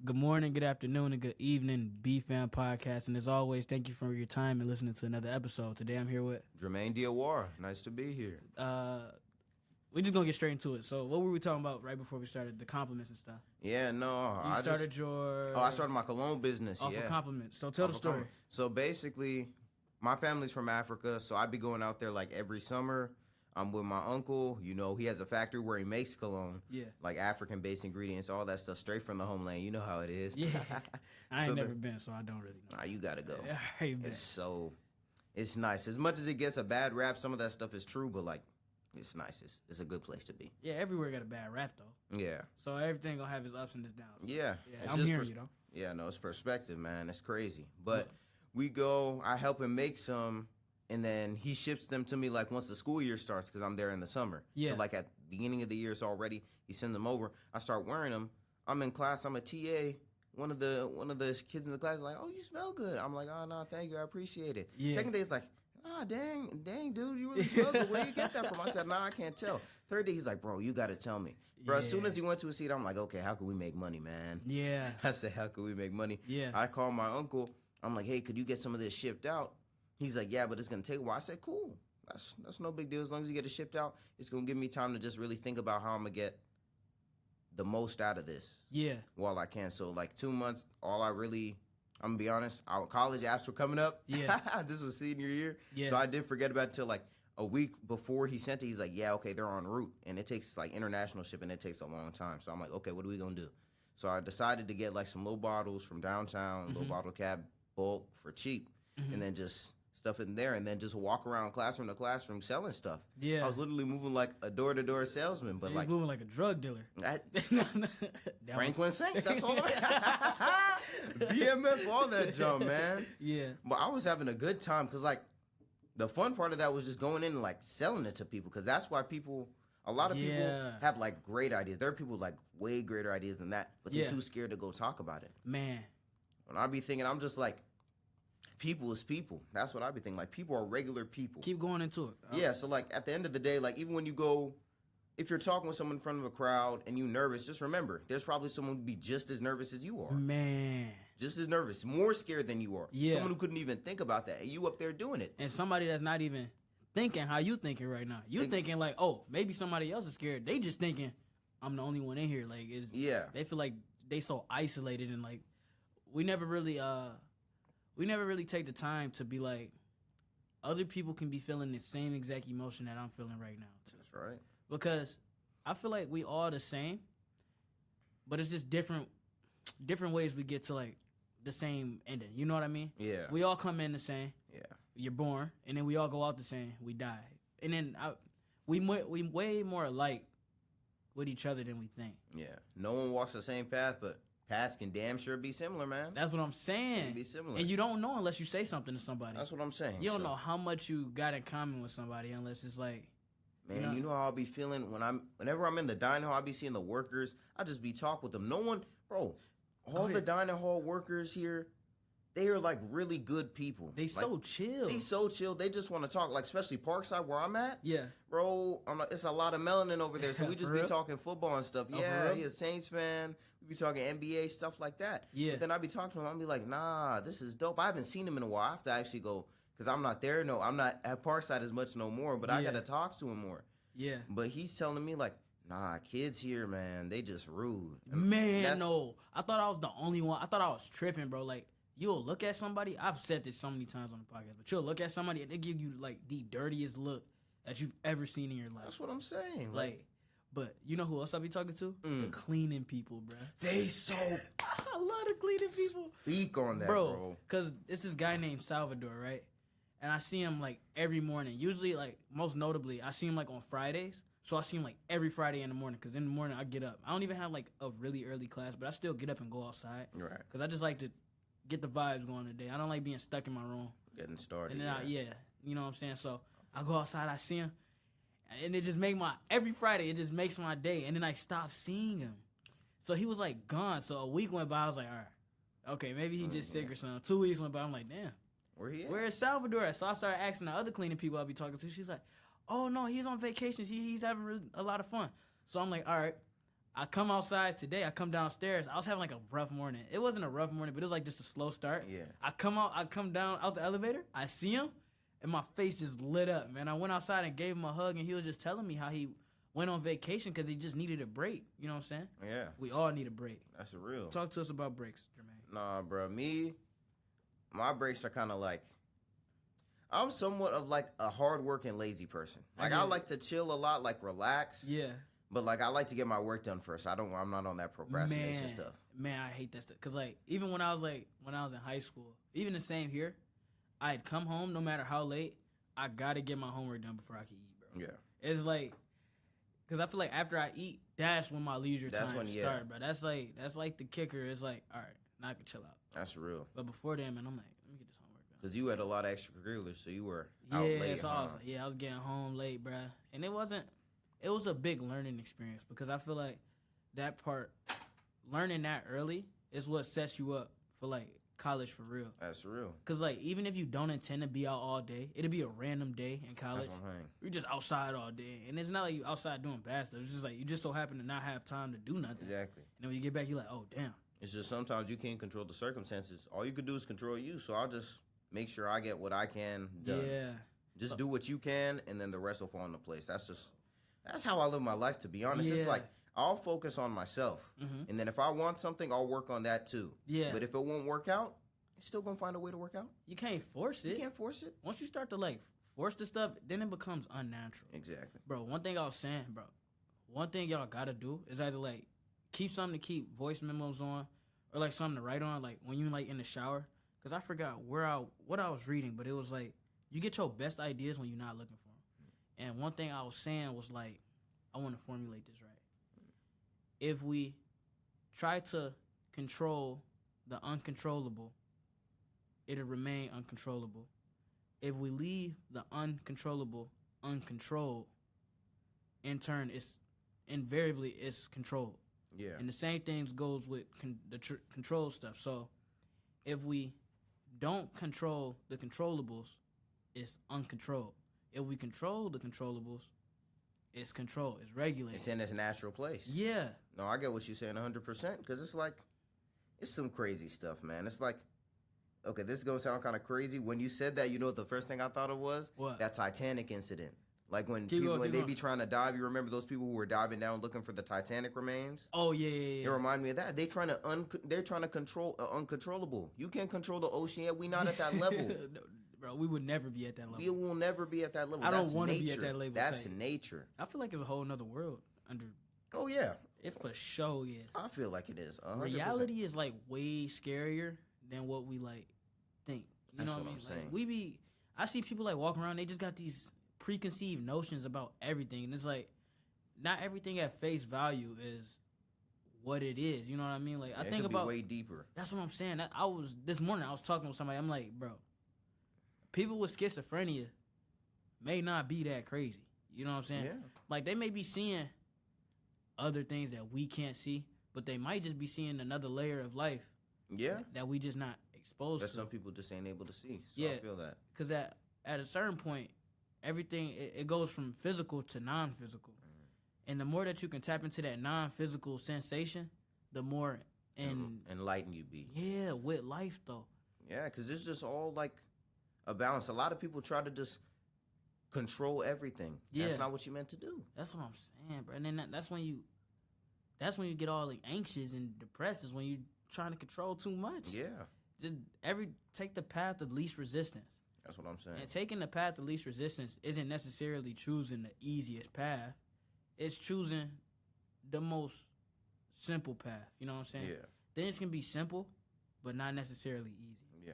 Good morning, good afternoon, and good evening, B-Fam Podcast. And as always, thank you for your time and listening to another episode. Today I'm here with Dramane D.iawara. Nice to be here. we're just going to get straight into it. So what were we talking about right before we started? The compliments and stuff. Yeah, no. I started my cologne business, off of compliments. So tell the story. So basically, my family's from Africa, so I'd be going out there like every summer. I'm with my uncle. You know, he has a factory where he makes cologne. Yeah. Like African-based ingredients, all that stuff, straight from the homeland. You know how it is. Yeah. I ain't never been, so I don't really know. Nah, you got to go. I ain't been. It's nice. As much as it gets a bad rap, some of that stuff is true, but like, it's nice. It's a good place to be. Yeah, everywhere got a bad rap, though. Yeah. So everything going to have its ups and its downs. So, yeah. I'm hearing you, though. Yeah, no, it's perspective, man. It's crazy. But we go, I help him make some, and then he ships them to me like once the school year starts because I'm there in the summer. Yeah. So like at the beginning of the year, it's already, he sends them over. I start wearing them. I'm in class. I'm a TA. One of the kids in the class is like, oh, you smell good. I'm like, oh, no, thank you. I appreciate it. Yeah. Second day, it's like, dang, dude, you really smell good. Where you get that from? I said, I can't tell. Third day, he's like, bro, you got to tell me. Bro, as soon as he went to a seat, I'm like, okay, how can we make money, man? Yeah. I said, how can we make money? Yeah. I called my uncle. I'm like, hey, could you get some of this shipped out? He's like, yeah, but it's going to take a while. I said, cool. That's no big deal. As long as you get it shipped out, it's going to give me time to just really think about how I'm going to get the most out of this. Yeah. While I can. So, like, 2 months, I'm going to be honest, our college apps were coming up. Yeah. This was senior year. Yeah. So I did forget about it until, like, a week before he sent it. He's like, yeah, okay, they're en route. And it takes, like, international shipping. It takes a long time. So I'm like, okay, what are we going to do? So I decided to get, like, some little bottles from downtown, little bottle cap, bulk for cheap, and then just stuff it in there, and then just walk around classroom to classroom selling stuff. Yeah. I was literally moving like a door-to-door salesman, but like moving like a drug dealer. Franklin Saint, that's all. BMF, all that jump, man. Yeah. But I was having a good time because like the fun part of that was just going in and like selling it to people because that's why a lot of people have like great ideas. There are people like way greater ideas than that, but they're too scared to go talk about it. Man. When I be thinking, I'm just like, people is people. That's what I be thinking. Like, people are regular people. Keep going into it. Yeah, so, like, at the end of the day, like, even when you go, if you're talking with someone in front of a crowd and you're nervous, just remember, there's probably someone who'd be just as nervous as you are. Man. Just as nervous. More scared than you are. Yeah. Someone who couldn't even think about that. And you up there doing it. And somebody that's not even thinking how you thinking right now. You thinking like, oh, maybe somebody else is scared. They just thinking, I'm the only one in here. Like, they feel like they so isolated and, like, we never really take the time to be like, other people can be feeling the same exact emotion that I'm feeling right now, too. That's right. Because I feel like we all the same, but it's just different ways we get to, like, the same ending. You know what I mean? Yeah. We all come in the same. Yeah. You're born, and then we all go out the same. We die. And then we way more alike with each other than we think. Yeah. No one walks the same path, but paths can damn sure be similar, man. That's what I'm saying. Can be similar. And you don't know unless you say something to somebody. That's what I'm saying. You don't know how much you got in common with somebody unless it's like... Man, you know how I'll be feeling whenever I'm in the dining hall, I'll be seeing the workers. I just be talking with them. No one... Bro, all the dining hall workers here, they are like really good people. They so chill. They so chill. They just want to talk. Like, especially Parkside where I'm at. Yeah. Bro, it's a lot of melanin over there. So we just be talking football and stuff. Yeah, he's a Saints fan. We be talking NBA, stuff like that. Yeah. But then I be talking to him. I'll be like, nah, this is dope. I haven't seen him in a while. I have to actually go, because I'm not there. No, I'm not at Parkside as much no more. But I got to talk to him more. Yeah. But he's telling me like, nah, kids here, man, they just rude. Man, no. I thought I was the only one. I thought I was tripping, bro. Like, you'll look at somebody. I've said this so many times on the podcast, but you'll look at somebody and they give you like the dirtiest look that you've ever seen in your life. That's what I'm saying. Like, but you know who else I be talking to? The cleaning people, bro. They so... I love the cleaning people. Speak on that, bro. Because it's this guy named Salvador, right? And I see him like every morning. Usually, like, most notably, I see him like on Fridays. So I see him like every Friday in the morning because in the morning I get up. I don't even have like a really early class, but I still get up and go outside. Right. Because I just like to get the vibes going today. I don't like being stuck in my room. Getting started. And then you know what I'm saying? So I go outside, I see him, and it just make every Friday, it just makes my day. And then I stop seeing him. So he was like gone. So a week went by, I was like, all right, okay, maybe he just sick or something. 2 weeks went by, I'm like, damn. Where he at? Where is Salvador at? So I started asking the other cleaning people I'll be talking to. She's like, oh no, he's on vacation. He's having a lot of fun. So I'm like, all right, I come outside today. I come downstairs. I was having like a rough morning. It wasn't a rough morning, but it was like just a slow start. Yeah. I come down out the elevator. I see him, and my face just lit up, man. I went outside and gave him a hug, and he was just telling me how he went on vacation because he just needed a break. You know what I'm saying? Yeah. We all need a break. That's real. Talk to us about breaks, Jermaine. Nah, bro. My breaks are kind of like, I'm somewhat of like a hardworking, lazy person. Like I like to chill a lot, like relax. Yeah. But like I like to get my work done first. I'm not on that procrastination stuff. Man, I hate that stuff. Cause like even when I was in high school, even the same here, I'd come home no matter how late. I gotta get my homework done before I can eat, bro. Yeah. It's like, cause I feel like after I eat, that's when my leisure time starts, bro. That's like the kicker. It's like, all right, now I can chill out. That's real. But before then, man, I'm like, let me get this homework done. Cause you had a lot of extracurriculars, so you were out late. So I was getting home late, bro, and it was a big learning experience because I feel like that part, learning that early is what sets you up for like college for real. That's real. Cause like even if you don't intend to be out all day, it'll be a random day in college. That's what I'm saying. You're just outside all day, and it's not like you outside doing bad stuff. It's just like you just so happen to not have time to do nothing. Exactly. And then when you get back, you're like, oh damn. It's just sometimes you can't control the circumstances. All you can do is control you. So I'll just make sure I get what I can done. Yeah. Just do what you can, and then the rest will fall into place. That's how I live my life, to be honest. Yeah. It's like I'll focus on myself, and then if I want something, I'll work on that too. Yeah. But if it won't work out, you're still gonna find a way to work out. You can't force it. You can't force it. Once you start to like force the stuff, then it becomes unnatural. Exactly. Bro, one thing I was saying, bro, one thing y'all gotta do is either like keep something to keep voice memos on, or like something to write on, like when you like in the shower. Cause I forgot what I was reading, but it was like you get your best ideas when you're not looking for them. And one thing I was saying was like, I want to formulate this right. If we try to control the uncontrollable, it'll remain uncontrollable. If we leave the uncontrollable uncontrolled, in turn, invariably it's controlled. Yeah. And the same thing goes with control stuff. So if we don't control the controllables, it's uncontrolled. If we control the controllables, it's controlled. It's regulated. It's in its natural place. Yeah. No, I get what you're saying 100%, because it's like, it's some crazy stuff, man. It's like, okay, this is going to sound kind of crazy. When you said that, you know what the first thing I thought of was? What? That Titanic incident. Like when they be trying to dive, you remember those people who were diving down looking for the Titanic remains? Oh yeah. It reminded me of that. They're trying to control uncontrollable. You can't control the ocean yet. We not at that level. No, bro, we would never be at that level. We will never be at that level. I don't want to be at that level. That's nature. I feel like it's a whole nother world under. Oh yeah. It for sure is. I feel like it is. 100%. Reality is like way scarier than what we like think. You know what I mean? Like, I see people like walking around. They just got these preconceived notions about everything, and it's like not everything at face value is what it is. You know what I mean? Like I think about way deeper. That's what I'm saying. This morning I was talking with somebody. I'm like, bro, people with schizophrenia may not be that crazy. You know what I'm saying? Yeah. Like they may be seeing other things that we can't see, but they might just be seeing another layer of life. Yeah. That we just not exposed to. That some people just ain't able to see. So yeah. I feel that. Because at a certain point, everything it goes from physical to non-physical, and the more that you can tap into that non-physical sensation, the more enlightened you be. Yeah, with life though. Yeah, because it's just all like a balance. A lot of people try to just control everything. Yeah. That's not what you meant to do. That's what I'm saying, bro. And then that's when you get all like anxious and depressed, is when you trying to control too much. Yeah. Just take the path of least resistance. That's what I'm saying. And taking the path of least resistance isn't necessarily choosing the easiest path. It's choosing the most simple path. You know what I'm saying? Yeah. Things can be simple, but not necessarily easy. Yeah.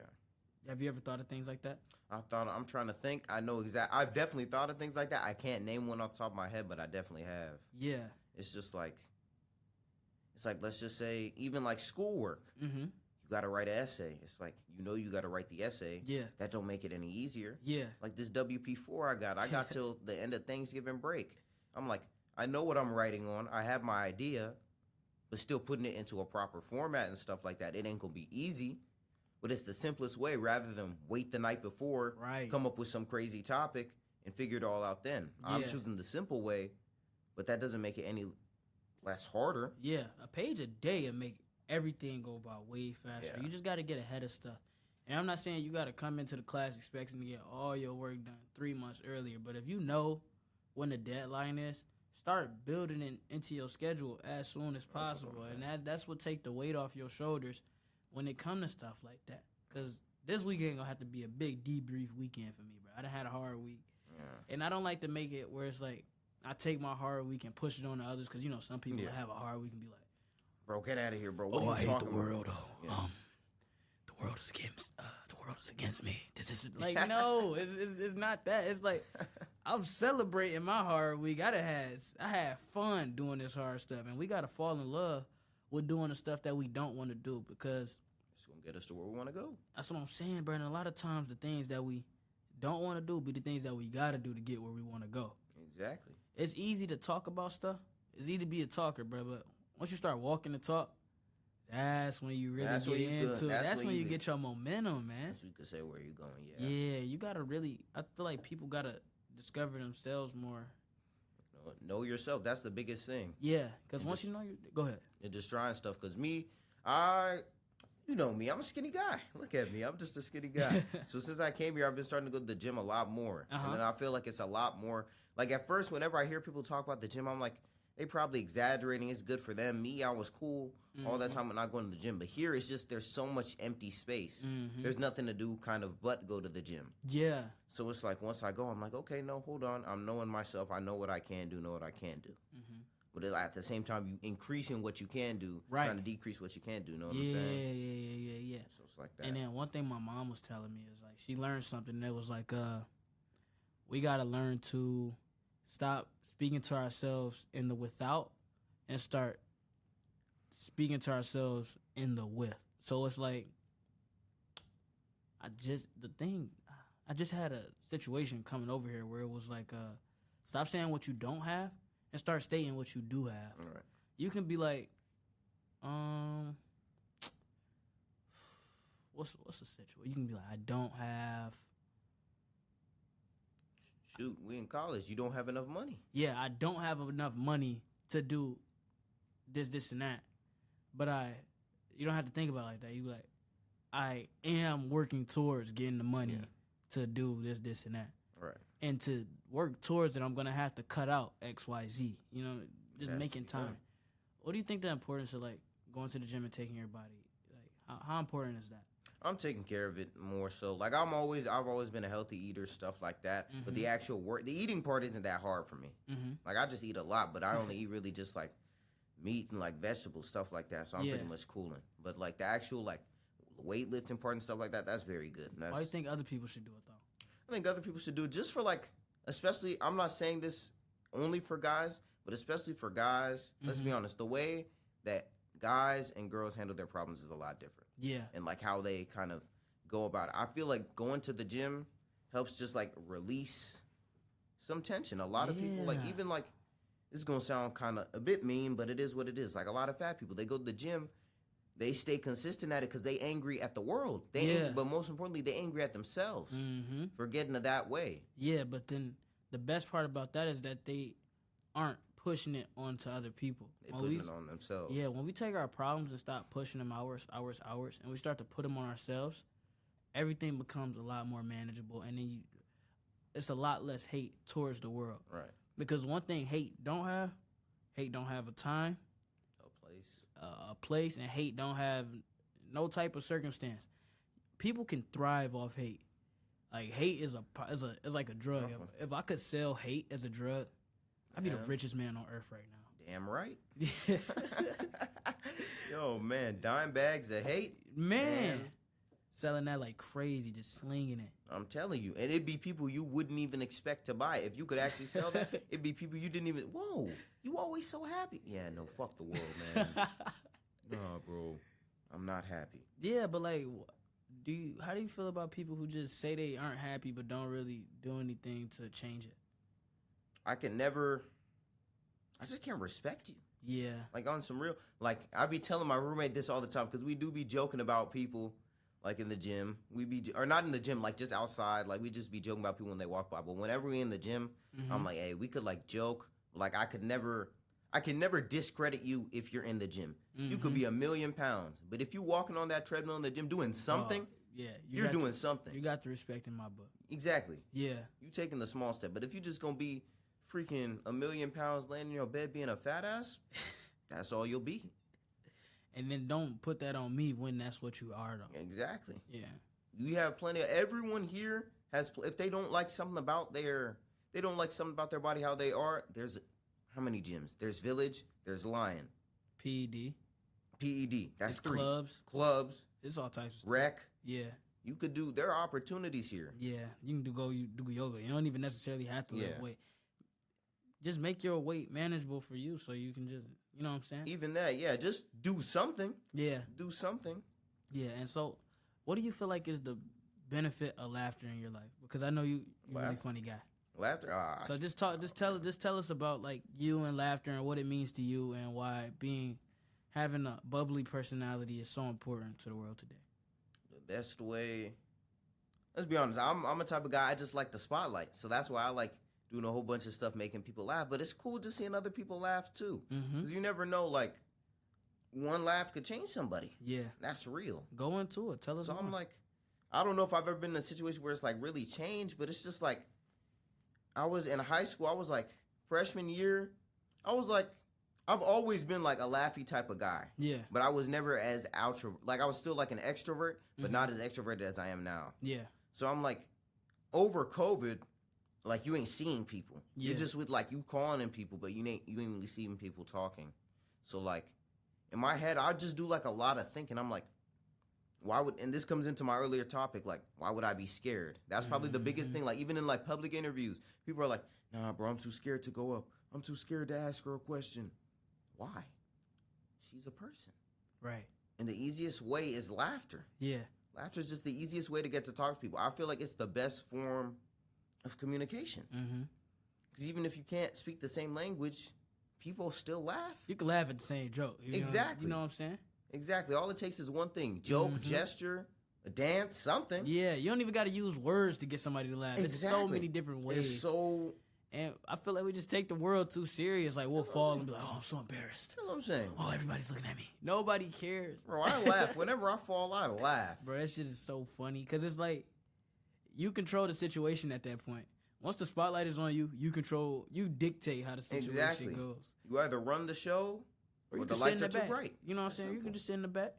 Have you ever thought of things like that? I'm trying to think. I've definitely thought of things like that. I can't name one off the top of my head, but I definitely have. Yeah. It's just like, let's just say, even like schoolwork. Mm-hmm. You got to write an essay. It's like, you got to write the essay. Yeah. That don't make it any easier. Yeah. Like this WP4 I got till the end of Thanksgiving break. I'm like, I know what I'm writing on. I have my idea, but still putting it into a proper format and stuff like that, it ain't going to be easy. But it's the simplest way, rather than wait the night before, come up with some crazy topic and figure it all out then. Yeah. I'm choosing the simple way, but that doesn't make it any less harder. Yeah, a page a day will make everything go by way faster. Yeah. You just got to get ahead of stuff. And I'm not saying you got to come into the class expecting to get all your work done 3 months earlier. But if you know when the deadline is, start building it into your schedule as soon as possible. And that's what take the weight off your shoulders when it comes to stuff like that. Because this weekend going to have to be a big debrief weekend for me, bro. I done had a hard week. Yeah. And I don't like to make it where it's like I take my hard week and push it on the others because, you know, some people have a hard week and be like, bro, get out of here, bro. What are you I hate talking the world. about? Yeah. The world is against me. This is like no, it's not that. It's like I'm celebrating my hard week. I had fun doing this hard stuff, and we gotta fall in love with doing the stuff that we don't want to do because it's gonna get us to where we want to go. That's what I'm saying, Brandon. A lot of times, the things that we don't want to do be the things that we gotta do to get where we want to go. Exactly. It's easy to talk about stuff. It's easy to be a talker, bro. But once you start walking the talk, that's when you really get into it. That's when you get your momentum, man. That's when you can say where you're going, Yeah, you got to really, I feel like people got to discover themselves more. Know yourself. That's the biggest thing. Yeah, because once you know, go ahead. And just trying stuff. Because me, you know me, I'm a skinny guy. Look at me. I'm just a skinny guy. So since I came here, I've been starting to go to the gym a lot more. And then I feel like it's a lot more. Like at first, whenever I hear people talk about the gym, I'm like, they probably exaggerating. It's good for them. Me, I was cool all that time when not going to the gym. But here, it's just there's so much empty space. There's nothing to do kind of but go to the gym. Yeah. So it's like once I go, I'm like, okay, no, hold on. I'm knowing myself. I know what I can do, know what I can't do. But at the same time, you increasing what you can do, trying to decrease what you can't do. Know what I'm saying? Yeah. So it's like that. And then one thing my mom was telling me is like she learned something that was like, we got to learn to stop speaking to ourselves in the without and start speaking to ourselves in the with. So it's like, I just had a situation coming over here where it was like, stop saying what you don't have and start stating what you do have. All right. You can be like, what's the situation? You can be like, I don't have. Shoot, we in college. You don't have enough money. Yeah, I don't have enough money to do this, and that. But you don't have to think about it like that. You like, I am working towards getting the money to do this, and that. Right. And to work towards it, I'm going to have to cut out X, Y, Z. You know, just making time. What do you think the importance of, like, going to the gym and taking your body? Like, how important is that? I'm taking care of it more so. Like, I've always been a healthy eater, stuff like that. But the actual work, the eating part isn't that hard for me. Like, I just eat a lot, but I only eat really just, like, meat and, like, vegetables, stuff like that. So I'm pretty much cooling. But, like, the actual, like, weightlifting part and stuff like that, that's very good. Why do you think other people should do it, though? I think other people should do it just for, like, especially, I'm not saying this only for guys, but especially for guys, let's be honest, the way that guys and girls handle their problems is a lot different. Yeah. And, like, how they kind of go about it. I feel like going to the gym helps just, like, release some tension. A lot of people, like, even, like, this is going to sound kind of a bit mean, but it is what it is. Like, a lot of fat people, they go to the gym, they stay consistent at it because they angry at the world. But most importantly, they angry at themselves for getting to that way. Yeah, but then the best part about that is that they aren't pushing it onto other people. They putting it on themselves. Yeah, when we take our problems and stop pushing them hours, and we start to put them on ourselves, everything becomes a lot more manageable, and then it's a lot less hate towards the world. Right. Because one thing hate don't have a time, a place, and hate don't have no type of circumstance. People can thrive off hate. Like hate is like a drug. If I could sell hate as a drug, I'd be the richest man on earth right now. Damn right. Yo, man, dime bags of hate, man. Selling that like crazy, just slinging it. I'm telling you. And it'd be people you wouldn't even expect to buy. If you could actually sell that, it'd be people you didn't even, whoa, you always so happy. Yeah, no, fuck the world, man. Nah, bro, I'm not happy. Yeah, but like, how do you feel about people who just say they aren't happy but don't really do anything to change it? I just can't respect you. Yeah. Like on some real, like I be telling my roommate this all the time because we do be joking about people. Like in the gym, or not in the gym, like just outside. Like we just be joking about people when they walk by. But whenever we in the gym, I'm like, hey, we could like joke. Like I I can never discredit you if you're in the gym. You could be 1,000,000 pounds, but if you walking on that treadmill in the gym doing something, you're doing something. You got the respect in my book. Exactly. Yeah. You taking the small step, but if you just gonna be freaking 1,000,000 pounds laying in your bed being a fat ass, that's all you'll be. And then don't put that on me when that's what you are, though. Exactly. Yeah. You have plenty of. Everyone here has. If they don't like something about their body, how they are. There's how many gyms? There's Village. There's Lion. PED. That's it's 3. Clubs. It's all types of stuff. Rec. Yeah. You could do. There are opportunities here. Yeah. You can do yoga. You don't even necessarily have to lift weight. Just make your weight manageable for you, so you can just, you know what I'm saying? Even that, yeah. Just do something. Yeah. Do something. Yeah. And so, what do you feel like is the benefit of laughter in your life? Because I know you're a really funny guy. Laughter. So just tell us about like you and laughter and what it means to you and why having a bubbly personality is so important to the world today. The best way. Let's be honest. I'm a type of guy. I just like the spotlight, so that's why I like doing a whole bunch of stuff making people laugh. But it's cool just seeing other people laugh too, because you never know. Like one laugh could change somebody. Yeah, that's real. Go into it. Tell us. So more. I'm like, I don't know if I've ever been in a situation where it's like really changed, but it's just like. I was in high school. I was like freshman year. I was like, I've always been like a laughy type of guy. Yeah. But I was never as like I was still like an extrovert, but not as extroverted as I am now. Yeah. So I'm like, over COVID, like you ain't seeing people. Yeah. You're just with like you calling in people, but you ain't really seeing people talking. So like, in my head, I just do like a lot of thinking. I'm like, and this comes into my earlier topic, like, why would I be scared? That's probably the biggest thing. Like, even in, like, public interviews, people are like, nah, bro, I'm too scared to go up. I'm too scared to ask her a question. Why? She's a person. Right. And the easiest way is laughter. Yeah. Laughter is just the easiest way to get to talk to people. I feel like it's the best form of communication. Because even if you can't speak the same language, people still laugh. You can laugh at the same joke. Exactly. You know what I'm saying? Exactly. All it takes is one thing. Joke, gesture, a dance, something. Yeah, you don't even got to use words to get somebody to laugh. Exactly. There's so many different ways. It's so... And I feel like we just take the world too serious. Like, we'll fall and be like, oh, I'm so embarrassed. That's what I'm saying. Oh, everybody's looking at me. Nobody cares. Bro, I laugh. Whenever I fall, I laugh. Bro, that shit is so funny. Because it's like, you control the situation at that point. Once the spotlight is on you, you dictate how the situation goes. You either run the show... Or the lights are too bright. You know what I'm saying? You can just sit in the back.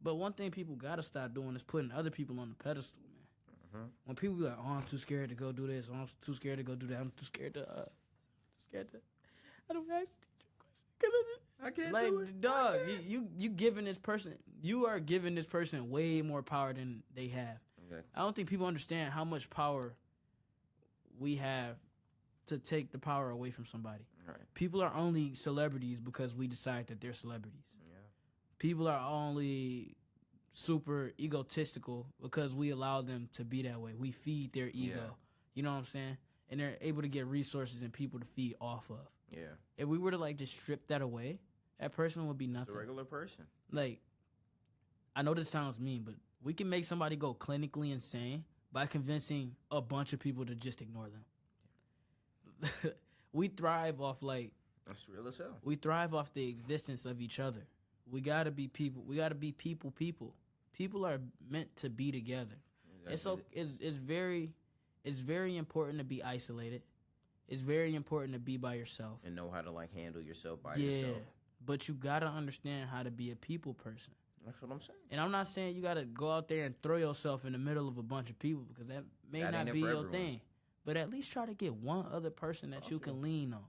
But one thing people gotta stop doing is putting other people on the pedestal, man. When people be like, "Oh, I'm too scared to go do this. Oh, I'm too scared to go do that. I'm too scared to. I don't ask the teacher a question. I can't like, do it. Dog, you giving this person. You are giving this person way more power than they have. Okay. I don't think people understand how much power we have to take the power away from somebody. Right. People are only celebrities because we decide that they're celebrities. Yeah. People are only super egotistical because we allow them to be that way. We feed their ego. Yeah. You know what I'm saying? And they're able to get resources and people to feed off of. Yeah. If we were to like just strip that away, that person would be nothing. It's a regular person. Like, I know this sounds mean, but we can make somebody go clinically insane by convincing a bunch of people to just ignore them. We thrive off like... That's real as hell. We thrive off the existence of each other. We gotta be people. We gotta be people. People are meant to be together. Exactly. It's very important to be isolated. It's very important to be by yourself. And know how to like handle yourself by yourself. Yeah, but you gotta understand how to be a people person. That's what I'm saying. And I'm not saying you gotta go out there and throw yourself in the middle of a bunch of people because that may not be your thing. But at least try to get one other person that you can lean on.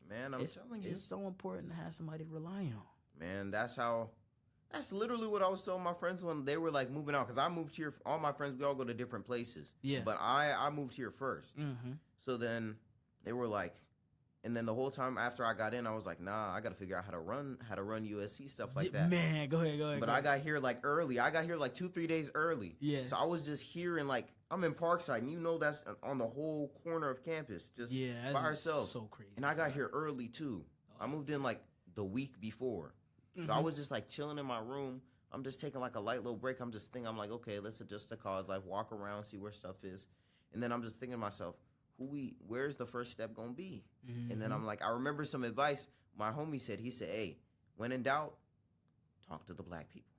Man, I'm telling you. It's so important to have somebody to rely on. Man, that's literally what I was telling my friends when they were like moving out. Because I moved here, all my friends, we all go to different places. Yeah. But I moved here first. Mm-hmm. So then they were like, and then the whole time after I got in, I was like, nah, I got to figure out how to run USC, stuff like that. Man, go ahead. But I got here like early. I got here like 2-3 days early. Yeah. So I was just here and like, I'm in Parkside, and you know that's on the whole corner of campus, just by ourselves. So crazy. And I got here early too. I moved in like the week before. So I was just like chilling in my room. I'm just taking like a light little break. I'm just thinking, I'm like, okay, let's adjust the cause, like walk around, see where stuff is. And then I'm just thinking to myself, where's the first step gonna be? And then I'm like, I remember some advice. my homie said, hey, when in doubt, talk to the black people.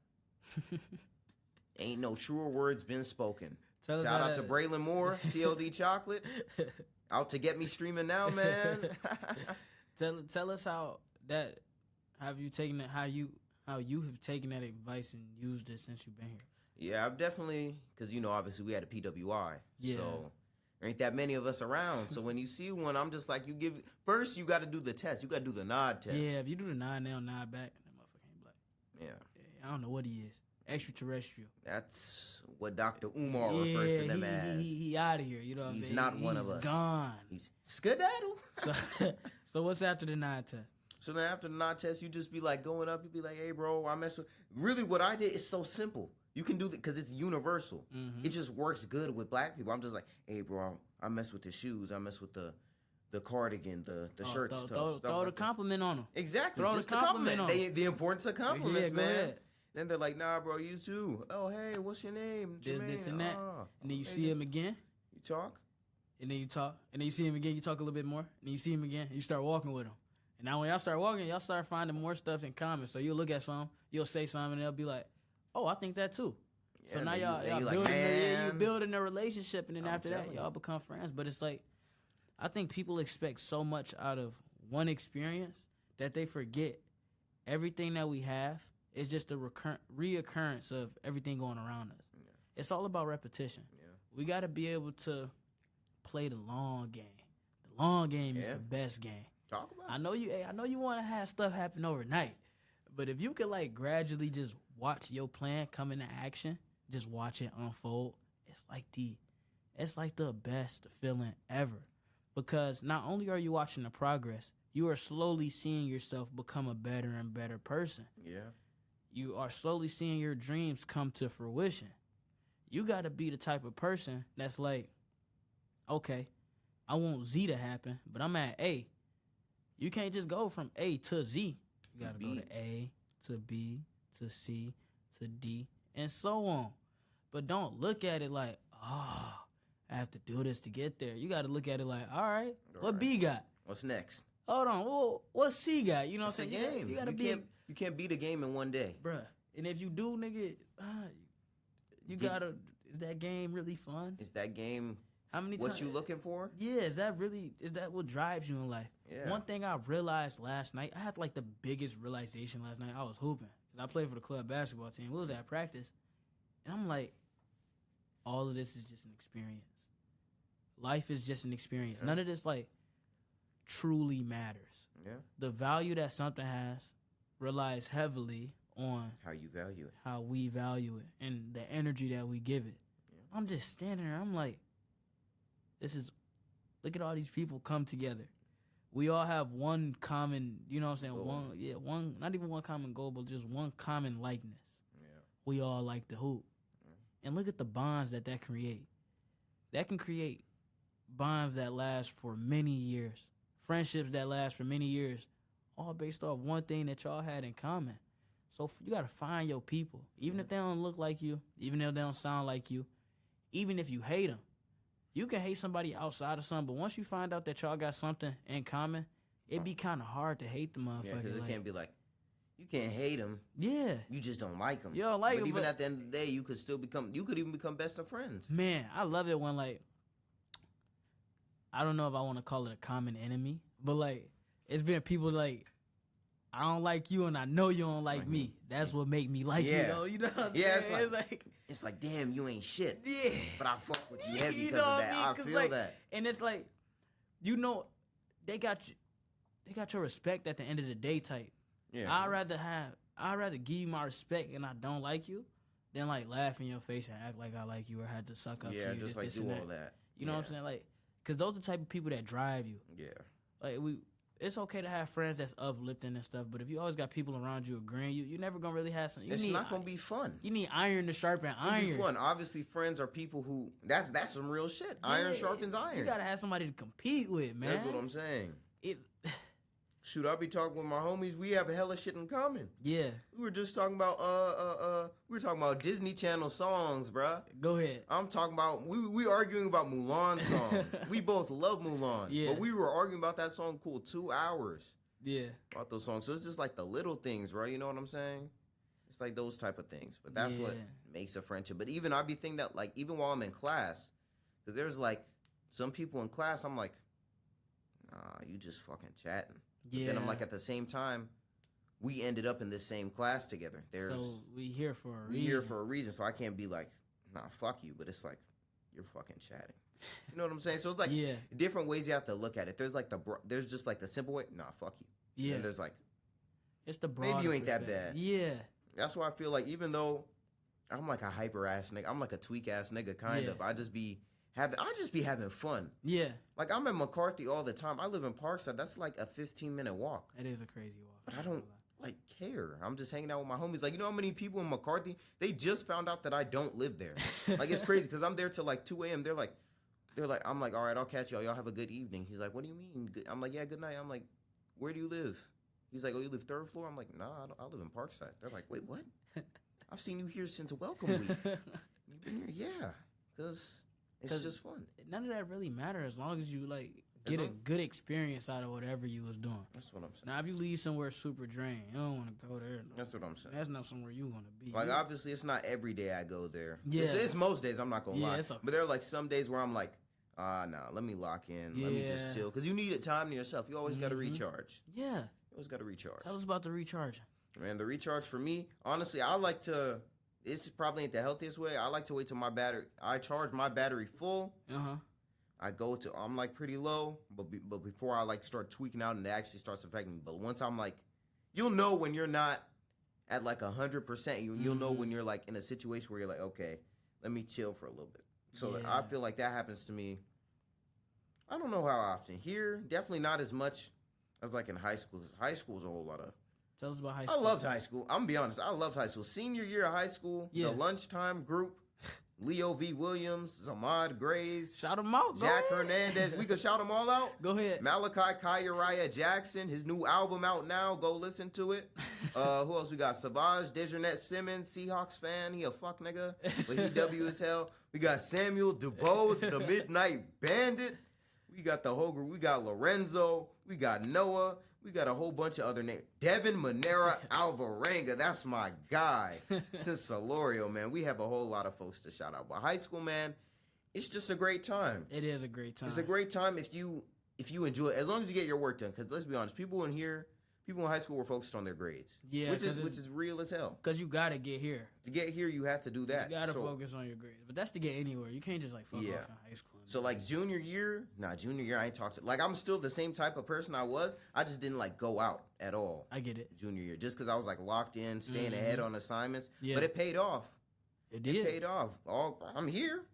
Ain't no truer words been spoken. Shout out to Braylon Moore, TLD Chocolate. Out to get me streaming now, man. Tell us how you have taken that advice and used it since you've been here. Yeah, I've definitely, because, obviously we had a PWI. Yeah. So there ain't that many of us around. So when you see one, I'm just like, first you got to do the test. You got to do the nod test. Yeah, if you do the nod now, nod back, that motherfucker ain't black. Yeah. I don't know what he is. Extraterrestrial. That's what Dr. Umar refers to them as. He out of here. You know what He's not one of us. He's gone. He's skedaddle. So what's after the nod test? So then after the nod test, you just be like going up. You be like, hey, bro, I mess with. Really, what I did is so simple. You can do that because it's universal. Mm-hmm. It just works good with black people. I'm just like, hey, bro, I mess with the shoes. I mess with the cardigan, the shirts. Throw the compliment on them. Exactly. Throw just the compliment on them. The importance of compliments, man. Ahead. Then they're like, nah, bro, you too. Oh, hey, what's your name? This and that. And then you see him again. You talk. And then you talk. And then you see him again. You talk a little bit more. And then you see him again. And you start walking with him. And now when y'all start walking, y'all start finding more stuff in common. So you'll look at something. You'll say something. And they'll be like, oh, I think that too. Yeah, so now y'all building a relationship. And then after that, y'all become friends. But it's like, I think people expect so much out of one experience that they forget everything that we have. It's just a reoccurrence of everything going around us. Yeah. It's all about repetition. Yeah. We got to be able to play the long game. The long game is the best game. Talk about it. I know you want to have stuff happen overnight, but if you could gradually just watch your plan come into action, just watch it unfold, it's like the best feeling ever. Because not only are you watching the progress, you are slowly seeing yourself become a better and better person. Yeah. You are slowly seeing your dreams come to fruition. You got to be the type of person that's like, okay, I want Z to happen, but I'm at A. You can't just go from A to Z. You got to go to A, to B, to C, to D, and so on. But don't look at it like, I have to do this to get there. You got to look at it like, all right, what B got? What's next? Hold on, well, what C got? You know what I'm saying? Game. You gotta you can't beat a game in one day. Bruh. And if you do, nigga, is that game really fun? Is that game how many what you looking for? Yeah, is that what drives you in life? Yeah. One thing I realized last night, I had the biggest realization last night. I was hooping. Cause I played for the club basketball team. We was at practice. And I'm like, all of this is just an experience. Life is just an experience. Yeah. None of this truly matters. Yeah. The value that something has relies heavily on how you value it, how we value it, and the energy that we give it. Yeah. I'm just standing there. I'm like, look at all these people come together. We all have one common, you know what I'm saying? Goal. Not even one common goal, but just one common likeness. Yeah. We all like to hoop. Yeah. And look at the bonds that create. That can create bonds that last for many years. Friendships that last for many years, all based off one thing that y'all had in common. So you got to find your people. Even if they don't look like you, even if they don't sound like you, even if you hate them. You can hate somebody outside of something, but once you find out that y'all got something in common, it'd be kind of hard to hate the motherfucker. Yeah, because it can't be like, you can't hate them. Yeah. You just don't like them. You don't like them. But even at the end of the day, you could even become best of friends. Man, I love it when I don't know if I want to call it a common enemy, but it's been people I don't like you and I know you don't like me. That's what make me like you though. You know what I'm saying? It's like, damn, you ain't shit. Yeah. But I fuck with you heavy because of that. I feel that. And it's they got your respect at the end of the day type. Yeah. I'd rather give you my respect and I don't like you than laugh in your face and act like I like you or had to suck up to you. Yeah, just do all that. You know what I'm saying? Because those are the type of people that drive you. Yeah. It's okay to have friends that's uplifting and stuff, but if you always got people around you agreeing, you're never gonna really have something. It's not gonna be fun. You need iron to sharpen iron. It'll be fun. Obviously, friends are people who that's some real shit. Yeah, iron sharpens iron. You gotta have somebody to compete with, man. That's what I'm saying. Shoot, I be talking with my homies. We have a hella shit in common. Yeah. We were just talking about we were talking about Disney Channel songs, bruh. Go ahead. I'm talking about we arguing about Mulan songs. We both love Mulan. Yeah. But we were arguing about that song 2 hours. Yeah. About those songs. So it's just like the little things, right? You know what I'm saying? It's like those type of things. But that's what makes a friendship. But even I be thinking that, like, even while I'm in class, because there's, like, some people in class, I'm like, nah, you just fucking chatting. Yeah. But then I'm like, at the same time, we ended up in this same class together. So we here for a reason. We here for a reason. So I can't be like, nah, fuck you. But it's like, you're fucking chatting. You know what I'm saying? So it's like different ways you have to look at it. There's like there's just like the simple way, nah, fuck you. Yeah. And there's like, it's the broad. Maybe you ain't that bad. Yeah. That's why I feel like even though I'm like a hyper ass nigga, I'm like a tweak ass nigga kind of. I just be having fun. Yeah. Like I'm in McCarthy all the time. I live in Parkside. That's like a 15-minute walk. It is a crazy walk. But I don't like care. I'm just hanging out with my homies. Like, you know how many people in McCarthy, they just found out that I don't live there. Like, it's crazy because I'm there till like 2 a.m. They're like, I'm like, all right, I'll catch y'all. Y'all have a good evening. He's like, what do you mean? I'm like, yeah, good night. I'm like, where do you live? He's like, oh, you live third floor? I'm like, nah, I live in Parkside. They're like, wait, what? I've seen you here since welcome week. You've been here? Yeah, because it's just fun. None of that really matters as long as you, like, get a good experience out of whatever you was doing. That's what I'm saying. Now, if you leave somewhere super drained, you don't want to go there. That's what I'm saying. That's not somewhere you want to be. Like, obviously, it's not every day I go there. Yeah. It's most days, I'm not going to lie. Okay. But there are, like, some days where I'm like, nah, let me lock in. Let me just chill. Because you need a time to yourself. You always got to recharge. Yeah. You always got to recharge. Tell us about the recharge. Man, the recharge for me, honestly, I like to, this probably ain't the healthiest way. I like to wait till I charge my battery full. Uh-huh. I'm like pretty low, but before I like start tweaking out and it actually starts affecting me. But once I'm like, you'll know when you're not at like 100%. You'll know when you're like in a situation where you're like, okay, let me chill for a little bit. So I feel like that happens to me. I don't know how often. Here, definitely not as much as like in high school. High school is a whole lot of. Tell us about high school. I loved high school. I'm gonna be honest. I loved high school. Senior year of high school, the lunchtime group. Leo V. Williams, Zamad Grays. Shout them out. Jack Hernandez. We could shout them all out. Go ahead. Malachi Uriah Jackson. His new album out now. Go listen to it. Who else we got? Savage Dejournette Simmons, Seahawks fan. He a fuck nigga, but he W as hell. We got Samuel DuBose, the Midnight Bandit. We got the whole group. We got Lorenzo. We got Noah. We got a whole bunch of other names. Devin Monera Alvarenga. That's my guy. Since Solorio, man. We have a whole lot of folks to shout out. But high school, man, it's just a great time. It is a great time. It's a great time if you enjoy it. As long as you get your work done. Because let's be honest, people in high school were focused on their grades. Yeah. Which is real as hell. Because you got to get here. To get here, you have to do that. You got to focus on your grades. But that's to get anywhere. You can't just like fuck off in high school. So like junior year, I ain't talked to. Like I'm still the same type of person I was. I just didn't like go out at all. I get it. Junior year. Just because I was like locked in, staying ahead on assignments. Yeah. But it paid off. It did. It paid off. I'm here.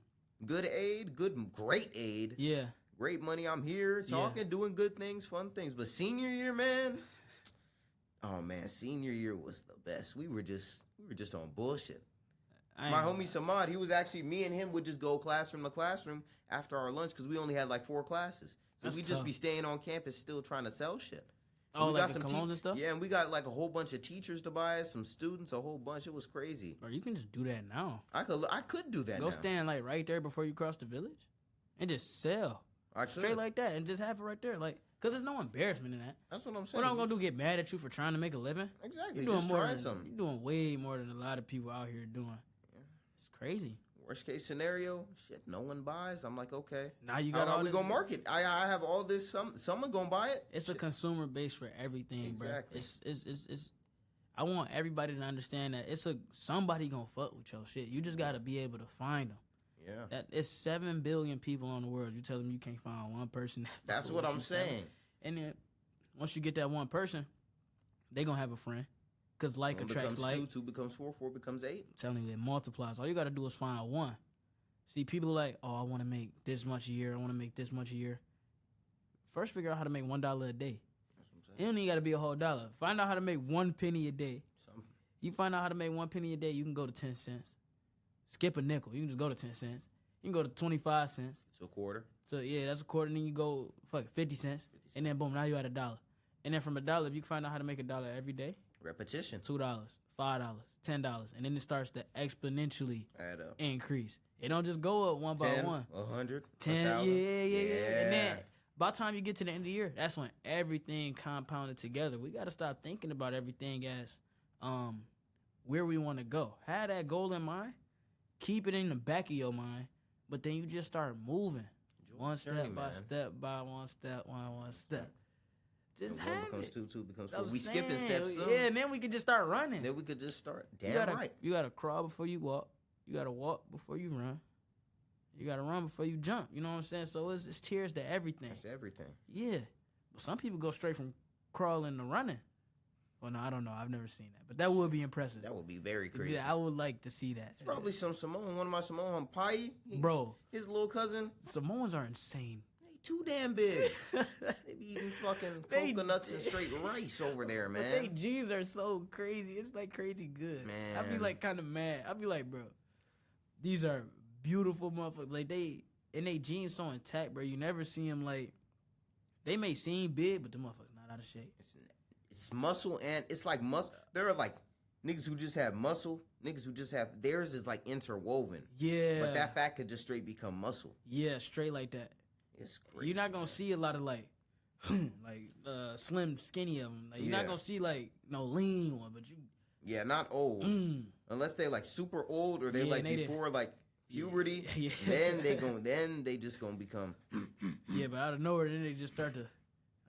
Good aid. Great aid. Yeah. Great money. I'm here talking, doing good things, fun things. But senior year, man. Oh man, senior year was the best. We were just on bullshit. My homie Samad, he was actually, me and him would just go classroom to classroom after our lunch because we only had like 4 classes. So we'd just be staying on campus still trying to sell shit. Oh, we got some colognes and stuff? Yeah, and we got like a whole bunch of teachers to buy, some students, a whole bunch. It was crazy. Or you can just do that now. I could do that now. Go stand like right there before you cross the village and just sell. Straight like that and just have it right there. Like, because there's no embarrassment in that. That's what I'm saying. What I'm going to do, get mad at you for trying to make a living? Exactly. You're doing something. You're doing way more than a lot of people out here doing. Yeah. It's crazy. Worst case scenario, shit, no one buys. I'm like, okay. Now you got how are we going to market? I have all this. Someone going to buy it? It's a consumer base for everything, exactly. Bro. It's I want everybody to understand that somebody going to fuck with your shit. You just got to be able to find them. Yeah. That it's 7 billion people in the world. You tell them you can't find one person. That's what I'm saying. And then once you get that one person, they gonna have a friend. Cause like attracts like. 2, 2 becomes 4, 4 becomes 8. I'm telling you, it multiplies. All you gotta do is find one. See, people like, oh, I want to make this much a year. I want to make this much a year. First, figure out how to make $1 a day. That's what I'm saying. It don't even gotta be a whole dollar. Find out how to make 1 penny a day. You find out how to make 1 penny a day, you can go to 10 cents. Skip a nickel. You can just go to 10 cents. You can go to 25 cents. To a quarter. So, yeah, that's a quarter. And then you go, 50 cents. And then, boom, now you're at $1. And then from $1, if you can find out how to make $1 every day. Repetition. $2, $5, $10. And then it starts to exponentially add up. Increase. It don't just go up one by one. 100, 10, 1,000. yeah. And then by the time you get to the end of the year, that's when everything compounded together. We got to stop thinking about everything as where we want to go. Have that goal in mind. Keep it in the back of your mind. But then you just start moving. One step by step by one step. Just have one becomes it. two becomes four. We skipping steps. Yeah, and then we can just start running. Then we could just start. Right. You got to crawl before you walk. You got to walk before you run. You got to run before you jump. You know what I'm saying? So it's tiers to everything. It's everything. Yeah. But some people go straight from crawling to running. Well, no, I don't know. I've never seen that. But that would be impressive. That would be very crazy. Yeah, I would like to see that. It's probably some Samoan. One of my Samoan Pai. Bro. His little cousin. Samoans are insane. They too damn big. They be eating fucking coconuts and straight rice over there, man. But they jeans are so crazy. It's like crazy good. Man. I be like kind of mad. I be like, bro, these are beautiful motherfuckers. Like they jeans so intact, bro. You never see them like, they may seem big, but the motherfuckers not out of shape. It's muscle and it's like muscle. There are like niggas who just have muscle, niggas who just have, theirs is like interwoven. Yeah. But that fat could just straight become muscle. Yeah, straight like that. It's crazy. You're not gonna see a lot of like slim, skinny of them. Like you're not gonna see like no lean one, but you. Yeah, not old. Unless they like super old or they like before like puberty. Yeah. Then they just gonna become. Yeah, but out of nowhere, then they just start to.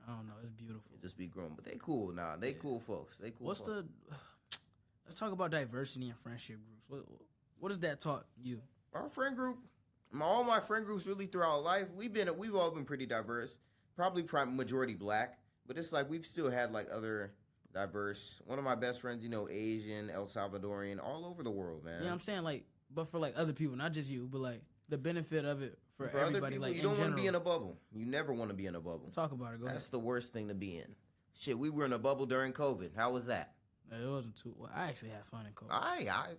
I don't know. It's beautiful. It just be grown, but they cool. Nah, they cool folks. They cool. Let's talk about diversity in friendship groups. What has that taught you? Our friend group, all my friend groups really throughout life, we've all been pretty diverse. Probably majority black, but it's like we've still had like other diverse. One of my best friends, Asian, El Salvadorian, all over the world, man. Yeah, I'm saying like, but for like other people, not just you, but like the benefit of it for everybody. Other people, like you don't want to be in a bubble. You never want to be in a bubble. Talk about it. Go ahead. That's the worst thing to be in. Shit, we were in a bubble during COVID. How was that? It wasn't too. Well, I actually had fun in COVID.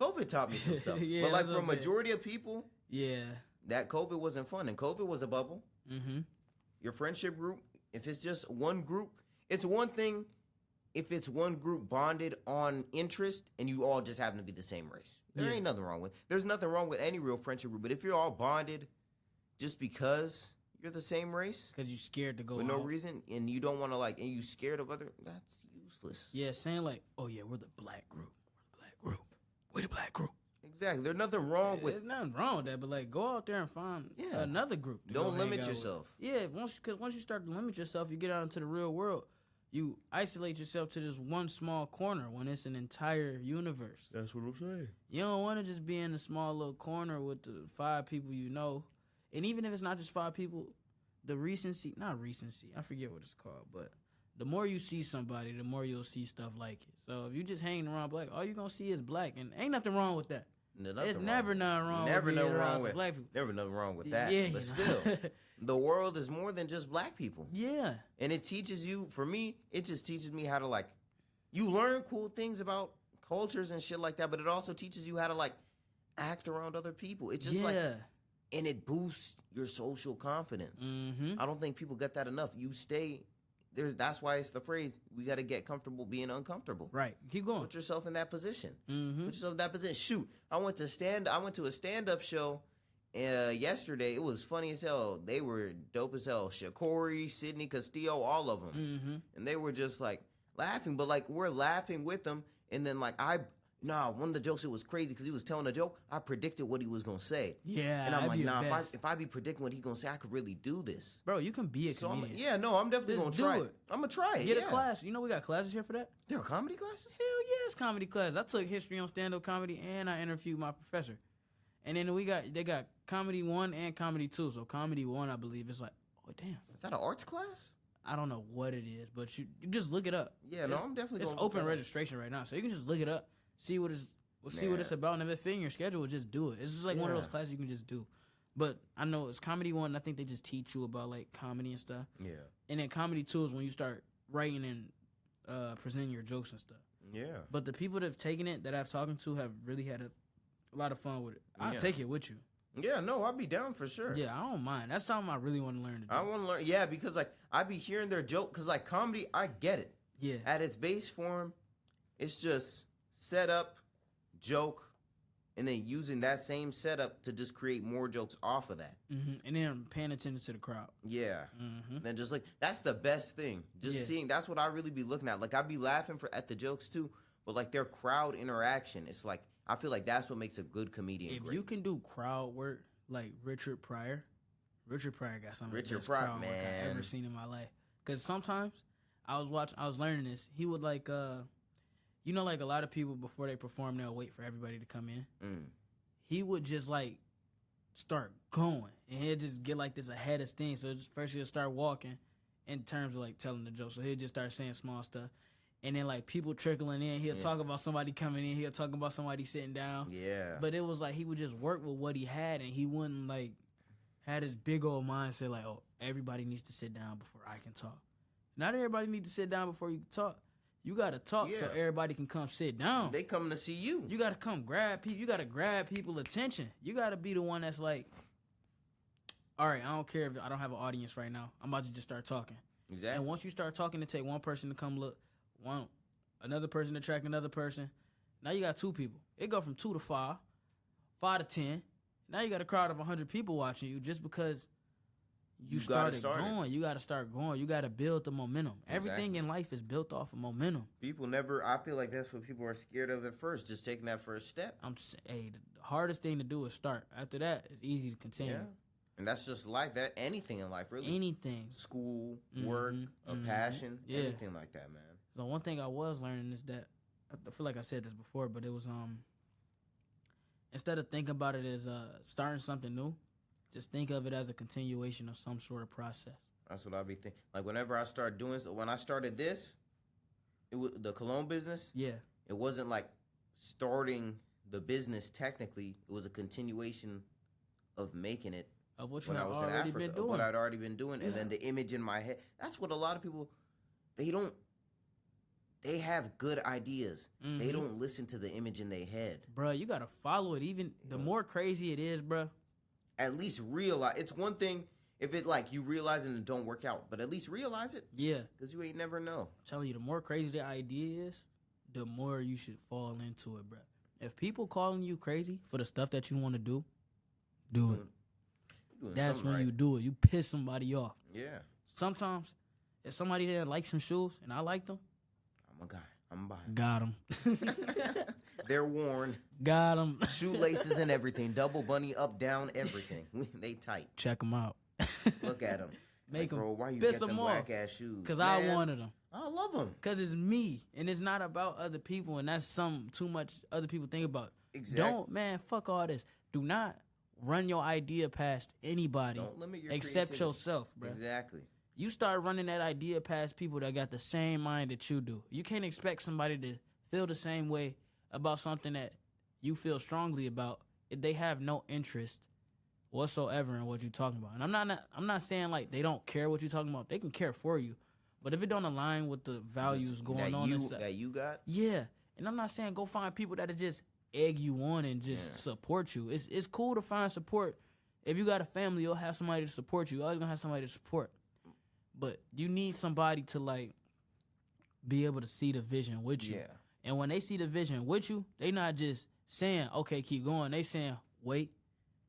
COVID taught me some stuff. Yeah, but like for a majority of people, yeah, that COVID wasn't fun, and COVID was a bubble. Mm-hmm. Your friendship group, if it's just one group, it's one thing. If it's one group bonded on interest and you all just happen to be the same race, there ain't nothing wrong with. There's nothing wrong with any real friendship group. But if you're all bonded just because you're the same race, because you're scared to go with no reason, and you don't want to and you scared of other, that's useless. Yeah, saying like, oh yeah, we're the black group. We're the black group. Exactly. There's nothing wrong with. There's nothing wrong with that, but like, go out there and find another group. Don't limit yourself. Yeah, because once you start to limit yourself, you get out into the real world. You isolate yourself to this one small corner when it's an entire universe. That's what I'm saying. You don't want to just be in a small little corner with the 5 people you know. And even if it's not just 5 people, not recency, I forget what it's called, but the more you see somebody, the more you'll see stuff like it. So if you just hanging around black, all you're going to see is black. And ain't nothing wrong with that. There's never nothing wrong with black people. Never nothing wrong with that. Yeah, but still, the world is more than just black people. Yeah. And it teaches you, for me, it just teaches me how to you learn cool things about cultures and shit like that, but it also teaches you how to act around other people. It's just and it boosts your social confidence. Mm-hmm. I don't think people get that enough. You stay that's why it's the phrase, we got to get comfortable being uncomfortable. Right. Keep going. Put yourself in that position. Mm-hmm. Put yourself in that position. Shoot, I went to a stand-up show yesterday. It was funny as hell. They were dope as hell. Shakori, Sidney Castillo, all of them. Mm-hmm. And they were just laughing, but we're laughing with them. And then one of the jokes, it was crazy because he was telling a joke. I predicted what he was going to say. Yeah. And I'm if I be predicting what he's going to say, I could really do this. Bro, you can be a comedian. I'm definitely going to try it. I'm going to try it. Get a class. You know we got classes here for that? There are comedy classes? Hell yeah, it's comedy class. I took history on stand-up comedy and I interviewed my professor. And then they got comedy 1 and comedy 2. So comedy 1, I believe, is oh damn. Is that an arts class? I don't know what it is, but you just look it up. Yeah, I'm definitely going to. It's open registration right now, so you can just look it up, see what it's about, and if it fit in your schedule, just do it. It's just one of those classes you can just do. But I know it's comedy 1. I think they just teach you about comedy and stuff. Yeah. And then comedy 2 is when you start writing and presenting your jokes and stuff. Yeah. But the people that have taken it, that I've talked to, have really had a lot of fun with it. I'll take it with you. Yeah, no, I'll be down for sure. Yeah, I don't mind. That's something I really want to learn to do. I want to learn, yeah, because I be hearing their joke, because comedy, I get it. Yeah. At its base form, it's just set up, joke, and then using that same setup to just create more jokes off of that. And then paying attention to the crowd. Yeah. And then just like, that's the best thing. Just seeing, that's what I really be looking at. Like, I be laughing at the jokes too, but like their crowd interaction, it's like, I feel like that's what makes a good comedian great. If you can do crowd work like Richard Pryor got some of the best crowd work I've ever seen in my life. Because sometimes I was learning this. He would like, you know, like a lot of people before they perform, they'll wait for everybody to come in. He would just like start going, and he'll just get like this ahead of things. So first he'll start walking in terms of like telling the joke. So he'll just start saying small stuff. And then, like, people trickling in. He'll talk about somebody coming in. He'll talk about somebody sitting down. Yeah. But it was like he would just work with what he had, and he wouldn't, like, had this big old mindset, like, oh, everybody needs to sit down before I can talk. Not everybody needs to sit down before you can talk. You got to talk so everybody can come sit down. They coming to see you. You got to come grab people. You got to grab people's attention. You got to be the one that's like, all right, I don't care if I don't have an audience right now. I'm about to just start talking. Exactly. And once you start talking, it take one person to come look. Another person attract another person. Now you got 2 people. It go from 2 to 5, 5 to 10. Now you got a crowd of 100 people watching you just because you started going. You got to start going. You got to build the momentum. Exactly. Everything in life is built off of momentum. I feel like that's what people are scared of at first, just taking that first step. The hardest thing to do is start. After that, it's easy to continue. Yeah. And that's just life. Anything in life, really. Anything. School, work, a passion, anything like that, man. So one thing I was learning is that, I feel like I said this before, but it was instead of thinking about it as starting something new, just think of it as a continuation of some sort of process. That's what I be thinking. Like whenever I start doing, when I started this, it was the cologne business. Yeah, it wasn't like starting the business technically. It was a continuation of making it. Of what you had already been doing. Of what I'd already been doing, and then the image in my head. That's what a lot of people They have good ideas. They don't listen to the image in their head. Bruh, you got to follow it. Even the more crazy it is, bruh. At least realize. It's one thing if it like you realize it and it don't work out, but at least realize it. Yeah. Because you ain't never know. I'm telling you, the more crazy the idea is, the more you should fall into it, bruh. If people calling you crazy for the stuff that you want to do it. That's when you do it. You piss somebody off. Yeah. Sometimes, if somebody there likes some shoes and I like them, I'm a guy. I'm buying. Got them. They're worn. Got them. Shoelaces and everything. Double bunny, up, down, everything. They tight. Check them out. Look at them. Make them. Bro, why you get them whack-ass shoes? Because I wanted them. I love them. Because it's me. And it's not about other people. And that's too much other people think about. Exactly. Fuck all this. Do not run your idea past anybody. Don't limit your except creativity. Yourself, bro. Exactly. You start running that idea past people that got the same mind that you do. You can't expect somebody to feel the same way about something that you feel strongly about if they have no interest whatsoever in what you're talking about. And I'm not saying like they don't care what you're talking about. They can care for you, but if it don't align with the values going on that you got, yeah. And I'm not saying go find people that are just egg you on and just support you. It's cool to find support. If you got a family, you'll have somebody to support you. You're always gonna have somebody to support. But you need somebody to like be able to see the vision with you. Yeah. And when they see the vision with you, they not just saying, okay, keep going. They saying, wait,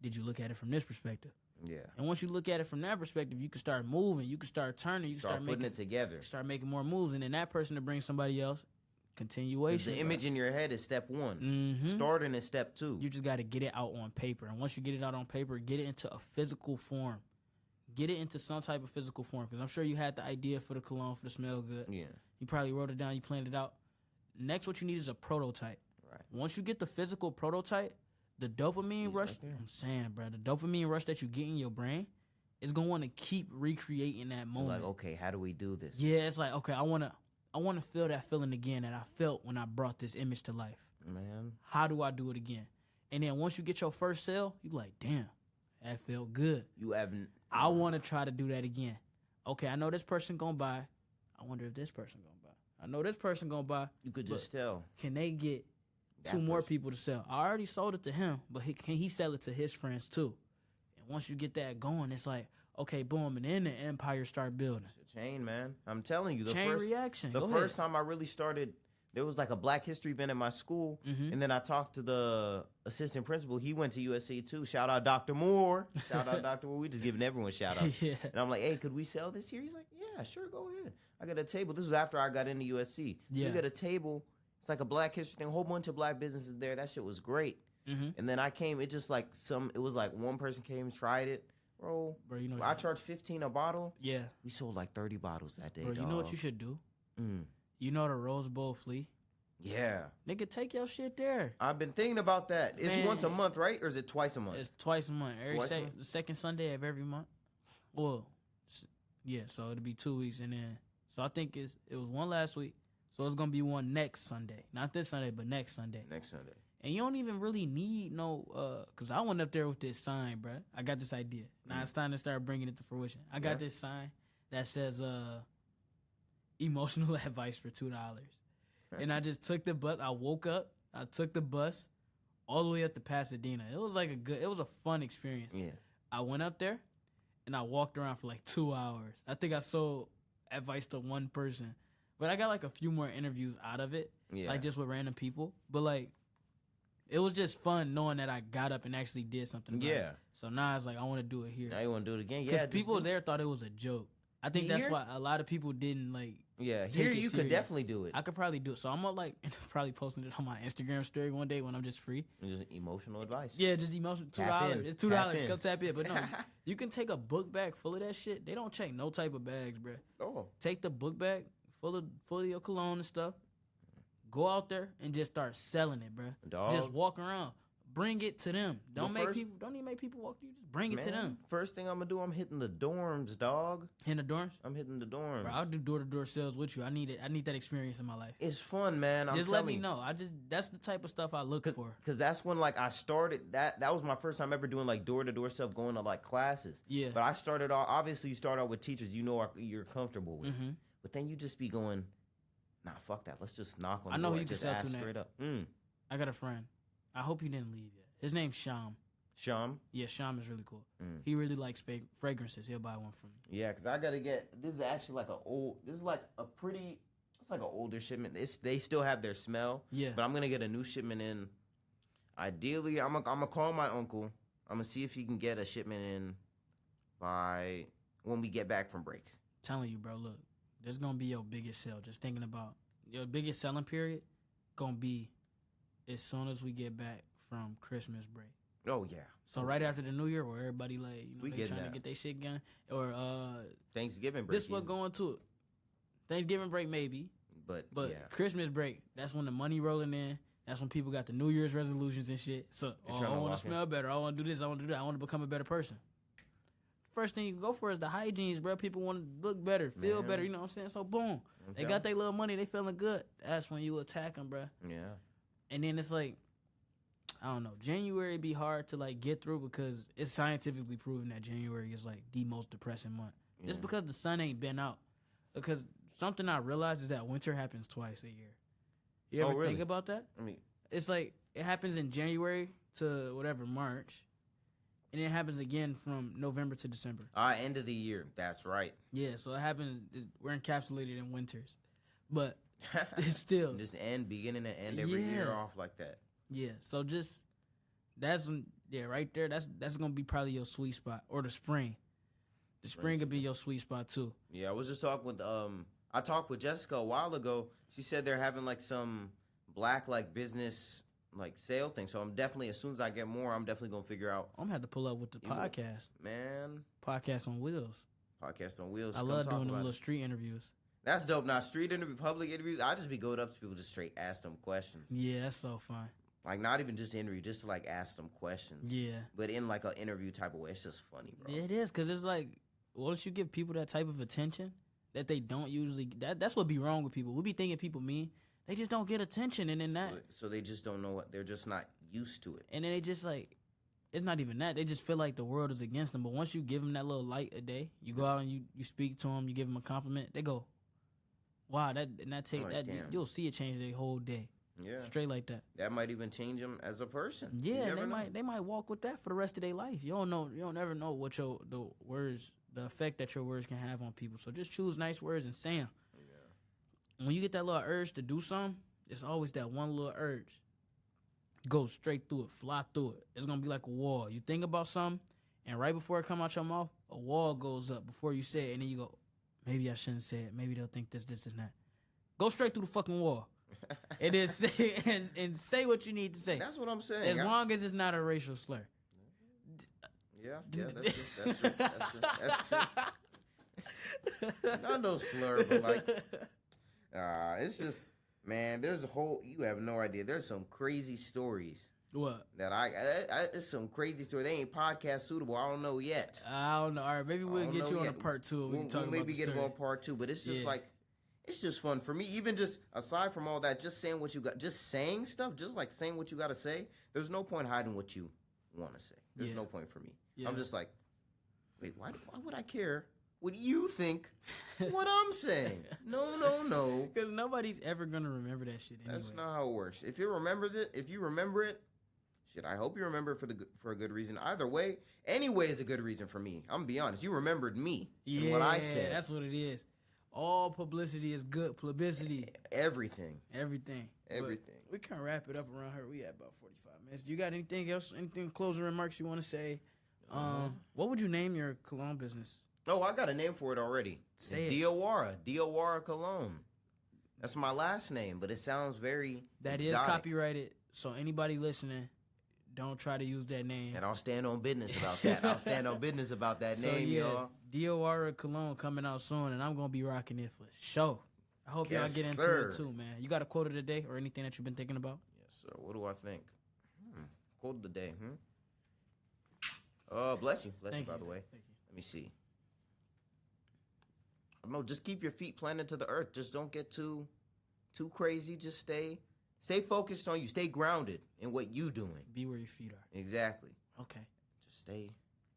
did you look at it from this perspective? Yeah. And once you look at it from that perspective, you can start moving, you can start turning, you can start putting it together. Start making more moves. And then that person to bring somebody else, continuation. The image in your head is step 1. Starting is step 2. You just got to get it out on paper. And once you get it out on paper, get it into a physical form. Get it into some type of physical form. Because I'm sure you had the idea for the cologne, for the smell good. Yeah. You probably wrote it down. You planned it out. Next, what you need is a prototype. Right. Once you get the physical prototype, the dopamine rush, right, I'm saying, bro, the dopamine rush that you get in your brain is going to want to keep recreating that moment. Like, okay, how do we do this? Yeah, it's like, okay, I want to feel that feeling again that I felt when I brought this image to life. Man. How do I do it again? And then once you get your first sale, you like, damn, that felt good. You haven't. I want to try to do that again. Okay, I know this person going to buy. I wonder if this person going to buy. I know this person going to buy. You could just tell. Can they get two more people to sell? I already sold it to him, but can he sell it to his friends too? And once you get that going, it's like, okay, boom, and then the empire start building. It's a chain, man. I'm telling you. Chain reaction. The first time I really started there was like a Black History event at my school, and then I talked to the assistant principal. He went to USC too. Shout out Dr. Moore. Shout out Dr. Moore. We just giving everyone shout outs. Yeah. And I'm like, hey, could we sell this here? He's like, yeah, sure, go ahead. I got a table. This was after I got into USC. So we got a table. It's like a Black History thing. A whole bunch of Black businesses there. That shit was great. And then I came. It just like it was like one person came, tried it. Bro, you know, I charged $15 a bottle. Yeah. We sold like 30 bottles that day, bro, you know what you should do? You know the Rose Bowl flea? Yeah. Nigga, take your shit there. I've been thinking about that. It's once a month, right? Or is it twice a month? It's twice a month. The second Sunday of every month. Well, yeah, so it'll be 2 weeks. And then, so I think it was one last week. So it's going to be one next Sunday. Not this Sunday, but next Sunday. Next Sunday. And you don't even really need no, because I went up there with this sign, bruh. I got this idea. Now it's time to start bringing it to fruition. I got this sign that says emotional advice for $2. And I just took the bus. I woke up. I took the bus all the way up to Pasadena. It was like it was a fun experience. Yeah. I went up there and I walked around for like 2 hours. I think I sold advice to one person. But I got like a few more interviews out of it. Yeah. Like just with random people. But like, it was just fun knowing that I got up and actually did something about it. So now it's like, I want to do it here. Now you want to do it again? Because people there thought it was a joke. I think that's why a lot of people didn't like. Yeah, here you could definitely do it. I could probably do it. So I'm gonna like probably posting it on my Instagram story one day when I'm just free. Just emotional advice. Yeah, just emotional. $2. It's $2. Come tap in. But no, you can take a book bag full of that shit. They don't check no type of bags, bro. Oh. Take the book bag full of your cologne and stuff. Go out there and just start selling it, bro. Just walk around. Bring it to them. Don't even make people walk to you. Just bring it to them. First thing I'm gonna do, I'm hitting the dorms, dog. In the dorms? I'm hitting the dorms. Bro, I'll do door-to-door sales with you. I need it. I need that experience in my life. It's fun, man. Just let me know. That's the type of stuff I look for. Because that's when like I started. That was my first time ever doing like door-to-door stuff, going to like classes. Yeah. But I started off. Obviously, you start out with teachers you know you're comfortable with. But then you just be going, nah, fuck that. Let's just knock on the door. I know you can sell 2 straight up. I got a friend. I hope he didn't leave yet. His name's Sham. Sham? Yeah, Sham is really cool. He really likes fragrances. He'll buy one from me. Yeah, because I got to get, this is actually like it's like an older shipment. They still have their smell. Yeah. But I'm going to get a new shipment in. Ideally, I'm going to call my uncle. I'm going to see if he can get a shipment in by when we get back from break. Telling you, bro, look, this is going to be your biggest sale. Just thinking about your biggest selling period going to be as soon as we get back from Christmas break. Oh, yeah. So right after the New Year where everybody like, you know, they trying to get their shit going. Or Thanksgiving break. This what going to it. Thanksgiving break maybe. But yeah. Christmas break, that's when the money rolling in. That's when people got the New Year's resolutions and shit. So I want to smell better. I want to do this. I want to do that. I want to become a better person. First thing you go for is the hygienes, bro. People want to look better, feel better. You know what I'm saying? So boom. Okay. They got their little money. They feeling good. That's when you attack them, bro. Yeah. And then it's like, I don't know. January be hard to like get through because it's scientifically proven that January is like the most depressing month. Yeah. Just because the sun ain't been out. Because something I realized is that winter happens twice a year. You ever think about that? I mean, it's like it happens in January to whatever, March. And it happens again from November to December. End of the year. That's right. Yeah, so it happens. We're encapsulated in winters. But it's still. Just beginning and end every year off like that. Yeah, so just that's when right there. That's gonna be probably your sweet spot, or the spring. The spring could be your sweet spot too. Yeah, I was just talking with I talked with Jessica a while ago. She said they're having like some black like business like sale thing. So I'm definitely, as soon as I get more, I'm definitely gonna figure out. I'm gonna have to pull up with the podcast, man. Podcast on wheels. Podcast on wheels. I love doing them little street interviews. That's dope. Now street interview, public interviews. I just be going up to people, just straight ask them questions. Yeah, that's so fun. Like, not even just interview, just to, like, ask them questions. Yeah. But in, like, an interview type of way. It's just funny, bro. Yeah, it is, because it's like, once you give people that type of attention that they don't usually, that's what be wrong with people. We be thinking people mean, they just don't get attention, and then that. So they just don't know what, they're just not used to it. And then they just, like, it's not even that. They just feel like the world is against them. But once you give them that little light a day, you go out and you speak to them, you give them a compliment, they go, wow, you'll see it change their whole day. Yeah, straight like that. That might even change them as a person. Yeah, they might walk with that for the rest of their life. You don't ever know what the effect that your words can have on people. So just choose nice words and say them. Yeah. When you get that little urge to do something, It's always that one little urge. Go straight through it, fly through it. It's gonna be like a wall. You think about something, and right before it come out your mouth, a wall goes up before you say it, and then you go, maybe I shouldn't say it. Maybe they'll think this, and that. Go straight through the fucking wall. And then say and say what you need to say. That's what I'm saying. As long as it's not a racial slur. Yeah, that's true. That's true. Not no slur, but like, it's just, man. There's a whole. You have no idea. There's some crazy stories. What? That it's some crazy story. They ain't podcast suitable. I don't know yet. I don't know. All right, maybe we'll get you on a part 2. We can talk about maybe get on part 2. But it's just like, it's just fun for me. Even just aside from all that, just saying what you got, just saying stuff, just like saying what you got to say. There's no point hiding what you want to say. There's no point for me. Yeah. I'm just like, wait, why would I care what you think what I'm saying? No. Because nobody's ever gonna remember that shit anyway. That's not how it works. If you remember it, shit, I hope you remember it for a good reason. Either way, anyway is a good reason for me. I'm gonna be honest. You remembered me and what I said. That's what it is. All publicity is good publicity. Everything. But we can wrap it up around here. We at about 45 minutes. Do you got anything else? Anything closing remarks you want to say? What would you name your cologne business? Oh, I got a name for it already. Say it. D.iawara. D.iawara Cologne. That's my last name, but it sounds very That exotic. is copyrighted, so anybody listening, don't try to use that name. And I'll stand on business about that. I'll stand on business about that name, y'all. D.iawara Cologne coming out soon, and I'm going to be rocking it for sure. I hope y'all get into it too, man. You got a quote of the day or anything that you've been thinking about? Yes, sir. What do I think? Quote of the day, bless you. Bless you, by the way. Thank you. Let me see. I don't know, just keep your feet planted to the earth. Just don't get too crazy. Just stay focused on you. Stay grounded in what you doing. Be where your feet are. Exactly. Okay. Just stay.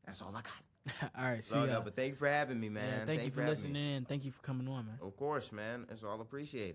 That's all I got. All right. See y'all. But thank you for having me, man. Yeah, thank you for listening in. Thank you for coming on, man. Of course, man. It's all appreciated.